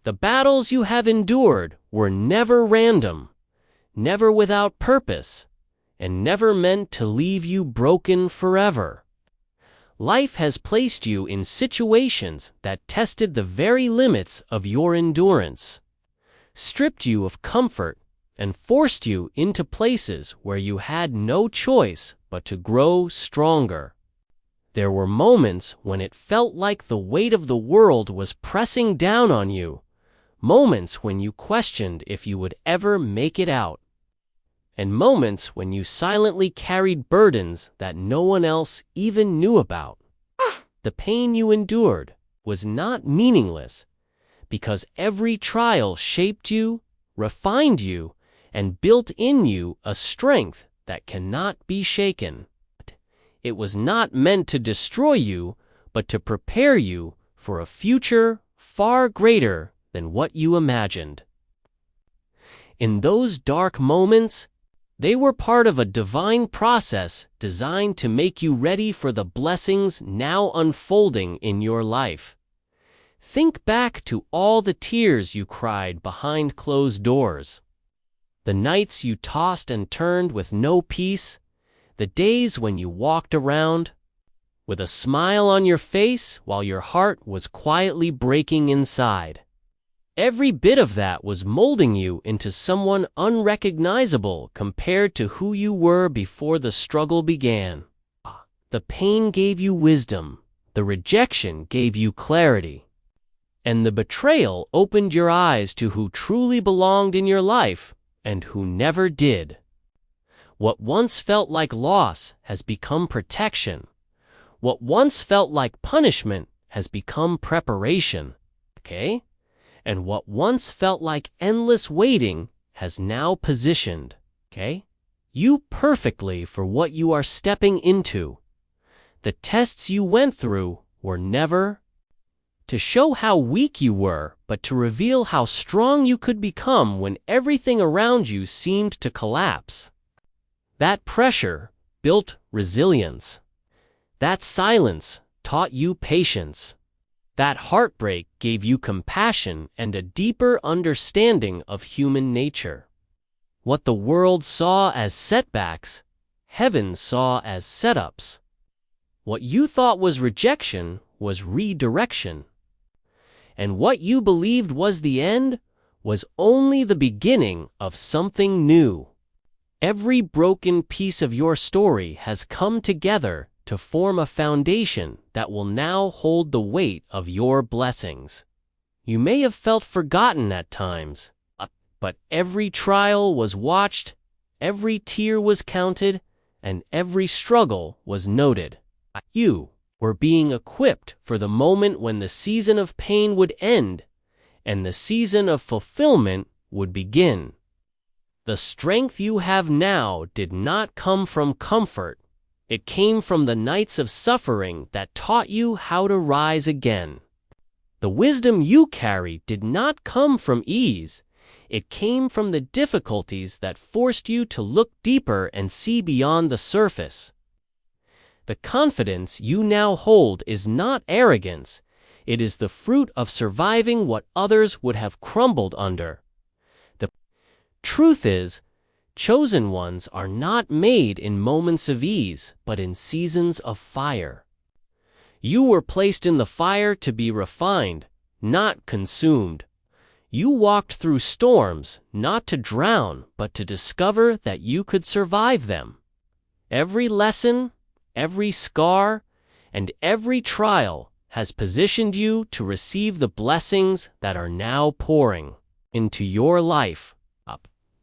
The battles you have endured were never random, never without purpose, and never meant to leave you broken forever. Life has placed you in situations that tested the very limits of your endurance, stripped you of comfort, and forced you into places where you had no choice but to grow stronger. There were moments when it felt like the weight of the world was pressing down on you, moments when you questioned if you would ever make it out, and moments when you silently carried burdens that no one else even knew about. The pain you endured was not meaningless, because every trial shaped you, refined you, and built in you a strength that cannot be shaken. It was not meant to destroy you, but to prepare you for a future far greater than what you imagined. In those dark moments, they were part of a divine process designed to make you ready for the blessings now unfolding in your life. Think back to all the tears you cried behind closed doors, the nights you tossed and turned with no peace, the days when you walked around with a smile on your face while your heart was quietly breaking inside. Every bit of that was molding you into someone unrecognizable compared to who you were before the struggle began. The pain gave you wisdom, the rejection gave you clarity, and the betrayal opened your eyes to who truly belonged in your life and who never did. What once felt like loss has become protection. What once felt like punishment has become preparation. Okay? And what once felt like endless waiting has now positioned. Okay? You perfectly for what you are stepping into. The tests you went through were never to show how weak you were, but to reveal how strong you could become when everything around you seemed to collapse. That pressure built resilience. That silence taught you patience. That heartbreak gave you compassion and a deeper understanding of human nature. What the world saw as setbacks, heaven saw as setups. What you thought was rejection was redirection. And what you believed was the end was only the beginning of something new. Every broken piece of your story has come together to form a foundation that will now hold the weight of your blessings. You may have felt forgotten at times, but every trial was watched, every tear was counted, and every struggle was noted. You were being equipped for the moment when the season of pain would end and the season of fulfillment would begin. The strength you have now did not come from comfort. It came from the nights of suffering that taught you how to rise again. The wisdom you carry did not come from ease. It came from the difficulties that forced you to look deeper and see beyond the surface. The confidence you now hold is not arrogance. It is the fruit of surviving what others would have crumbled under. The truth is, chosen ones are not made in moments of ease, but in seasons of fire. You were placed in the fire to be refined, not consumed. You walked through storms, not to drown, but to discover that you could survive them. Every lesson, every scar, and every trial has positioned you to receive the blessings that are now pouring into your life.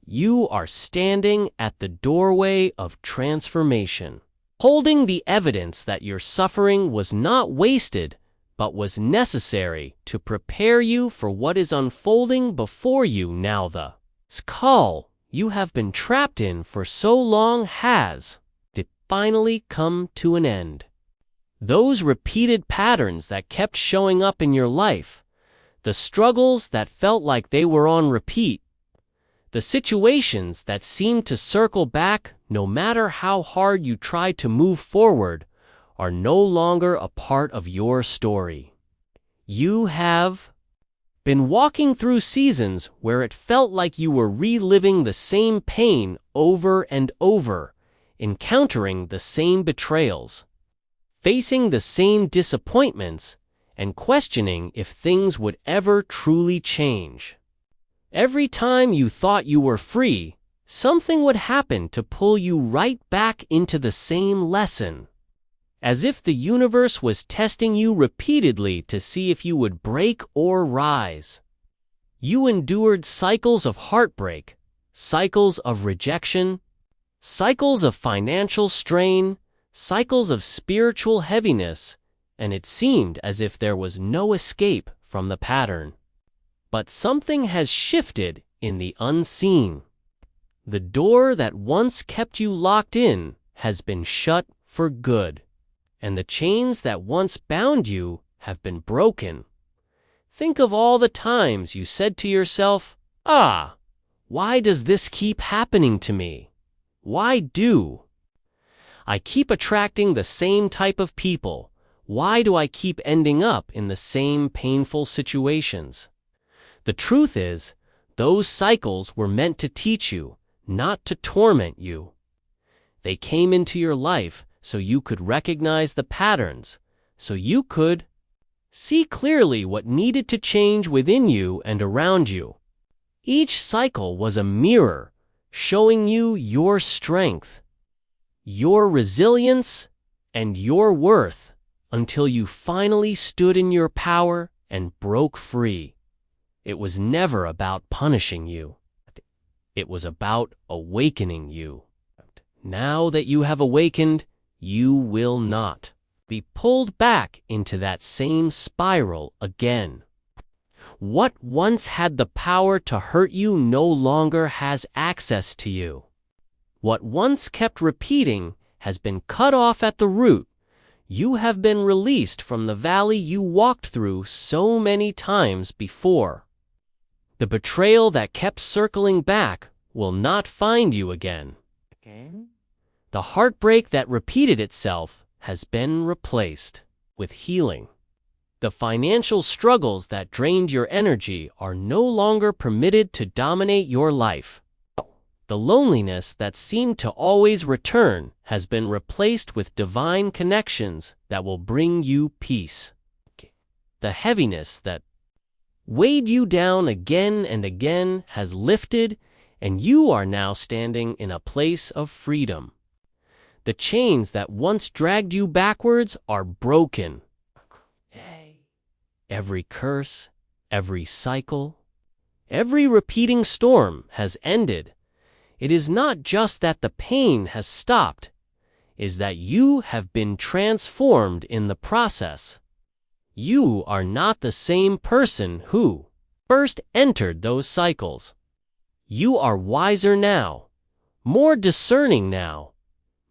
You are standing at the doorway of transformation, holding the evidence that your suffering was not wasted, but was necessary to prepare you for what is unfolding before you now. The skull you have been trapped in for so long has finally come to an end. Those repeated patterns that kept showing up in your life, the struggles that felt like they were on repeat, the situations that seemed to circle back no matter how hard you tried to move forward, are no longer a part of your story. You have Been walking through seasons where it felt like you were reliving the same pain over and over, encountering the same betrayals, facing the same disappointments, and questioning if things would ever truly change. Every time you thought you were free, something would happen to pull you right back into the same lesson. As if the universe was testing you repeatedly to see if you would break or rise. You endured cycles of heartbreak, cycles of rejection, cycles of financial strain, cycles of spiritual heaviness, and it seemed as if there was no escape from the pattern. But something has shifted in the unseen. The door that once kept you locked in has been shut for good. And the chains that once bound you have been broken. Think of all the times you said to yourself, why does this keep happening to me? Why do I keep attracting the same type of people? Why do I keep ending up in the same painful situations? The truth is, those cycles were meant to teach you, not to torment you. They came into your life so you could recognize the patterns, so you could see clearly what needed to change within you and around you. Each cycle was a mirror, showing you your strength, your resilience, and your worth, until you finally stood in your power and broke free. It was never about punishing you. It was about awakening you. Now that you have awakened, you will not be pulled back into that same spiral again. What once had the power to hurt you no longer has access to you. What once kept repeating has been cut off at the root. You have been released from the valley you walked through so many times before. The betrayal that kept circling back will not find you again. The heartbreak that repeated itself has been replaced with healing. The financial struggles that drained your energy are no longer permitted to dominate your life. The loneliness that seemed to always return has been replaced with divine connections that will bring you peace. The heaviness that weighed you down again and again has lifted, and you are now standing in a place of freedom. The chains that once dragged you backwards are broken. Every curse, every cycle, every repeating storm has ended. It is not just that the pain has stopped, it is that you have been transformed in the process. You are not the same person who first entered those cycles. You are wiser now, more discerning now,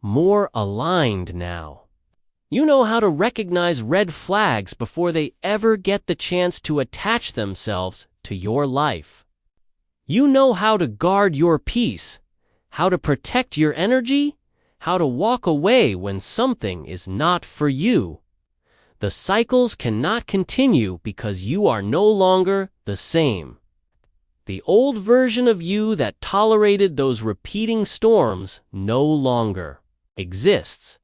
more aligned now. You know how to recognize red flags before they ever get the chance to attach themselves to your life. You know how to guard your peace, how to protect your energy, how to walk away when something is not for you. The cycles cannot continue because you are no longer the same. The old version of you that tolerated those repeating storms no longer exists,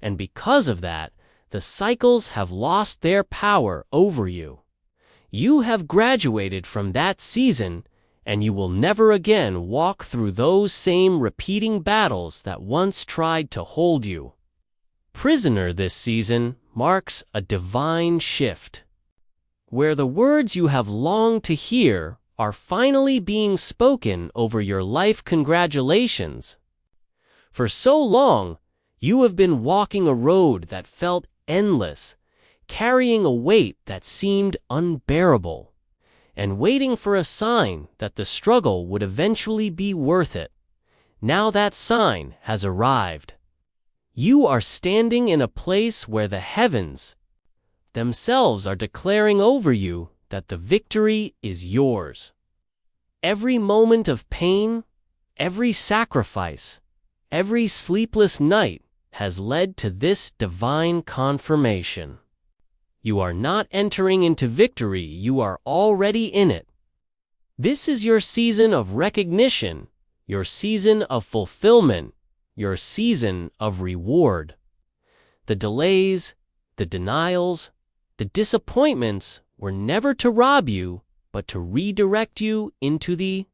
and because of that, the cycles have lost their power over you. You have graduated from that season, and you will never again walk through those same repeating battles that once tried to hold you. Prisoner this season marks a divine shift, where the words you have longed to hear are finally being spoken over your life. Congratulations! For so long, you have been walking a road that felt endless, carrying a weight that seemed unbearable, and waiting for a sign that the struggle would eventually be worth it. Now that sign has arrived. You are standing in a place where the heavens themselves are declaring over you that the victory is yours. Every moment of pain, every sacrifice, every sleepless night has led to this divine confirmation. You are not entering into victory, you are already in it. This is your season of recognition, your season of fulfillment, your season of reward. The delays, the denials, the disappointments were never to rob you, but to redirect you into the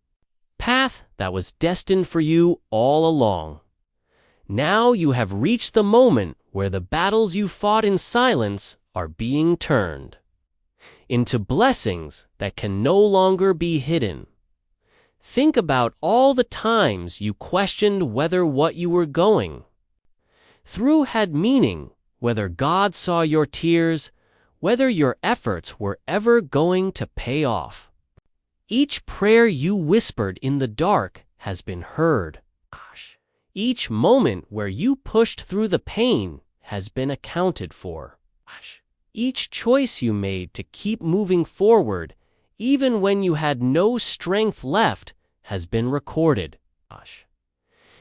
path that was destined for you all along. Now you have reached the moment where the battles you fought in silence are being turned into blessings that can no longer be hidden. Think about all the times you questioned whether what you were going through had meaning, whether God saw your tears, whether your efforts were ever going to pay off. Each prayer you whispered in the dark has been heard. Each moment where you pushed through the pain has been accounted for. Each choice you made to keep moving forward, even when you had no strength left, has been recorded.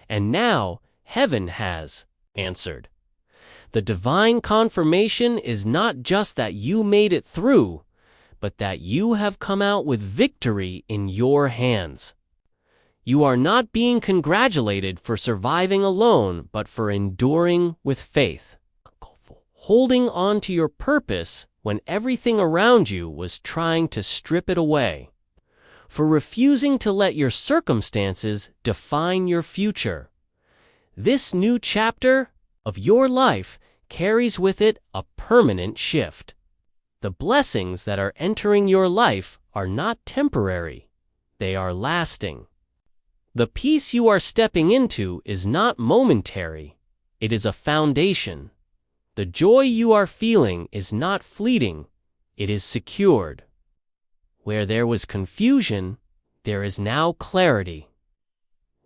And now, heaven has answered. The divine confirmation is not just that you made it through, but that you have come out with victory in your hands. You are not being congratulated for surviving alone, but for enduring with faith, holding on to your purpose when everything around you was trying to strip it away, for refusing to let your circumstances define your future. This new chapter of your life carries with it a permanent shift. The blessings that are entering your life are not temporary, they are lasting. The peace you are stepping into is not momentary, it is a foundation. The joy you are feeling is not fleeting, it is secured. Where there was confusion, there is now clarity.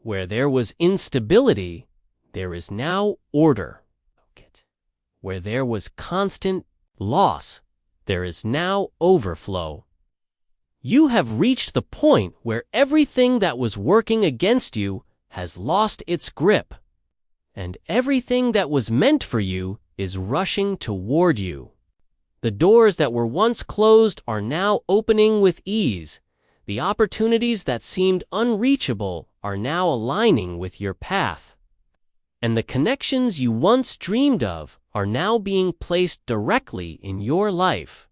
Where there was instability, there is now order. Where there was constant loss, there is now overflow. You have reached the point where everything that was working against you has lost its grip, and everything that was meant for you is rushing toward you. The doors that were once closed are now opening with ease. The opportunities that seemed unreachable are now aligning with your path. And the connections you once dreamed of are now being placed directly in your life.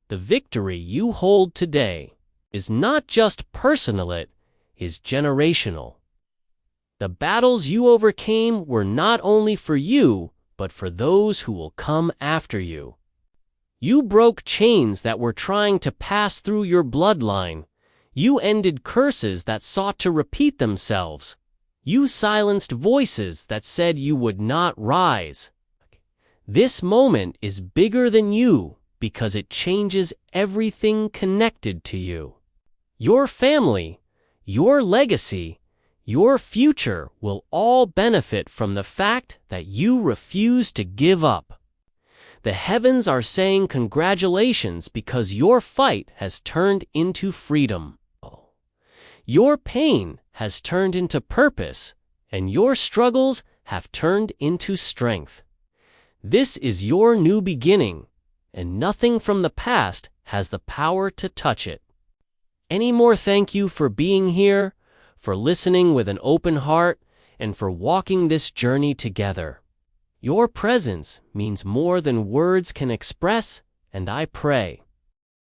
The victory you hold today is not just personal, it is generational. The battles you overcame were not only for you, but for those who will come after you. You broke chains that were trying to pass through your bloodline. You ended curses that sought to repeat themselves. You silenced voices that said you would not rise. This moment is bigger than you because it changes everything connected to you. Your family, your legacy, your future will all benefit from the fact that you refuse to give up. The heavens are saying congratulations because your fight has turned into freedom. Your pain has turned into purpose, and your struggles have turned into strength. This is your new beginning, and nothing from the past has the power to touch it. Any more thank you for being here, for listening with an open heart, and for walking this journey together. Your presence means more than words can express, and I pray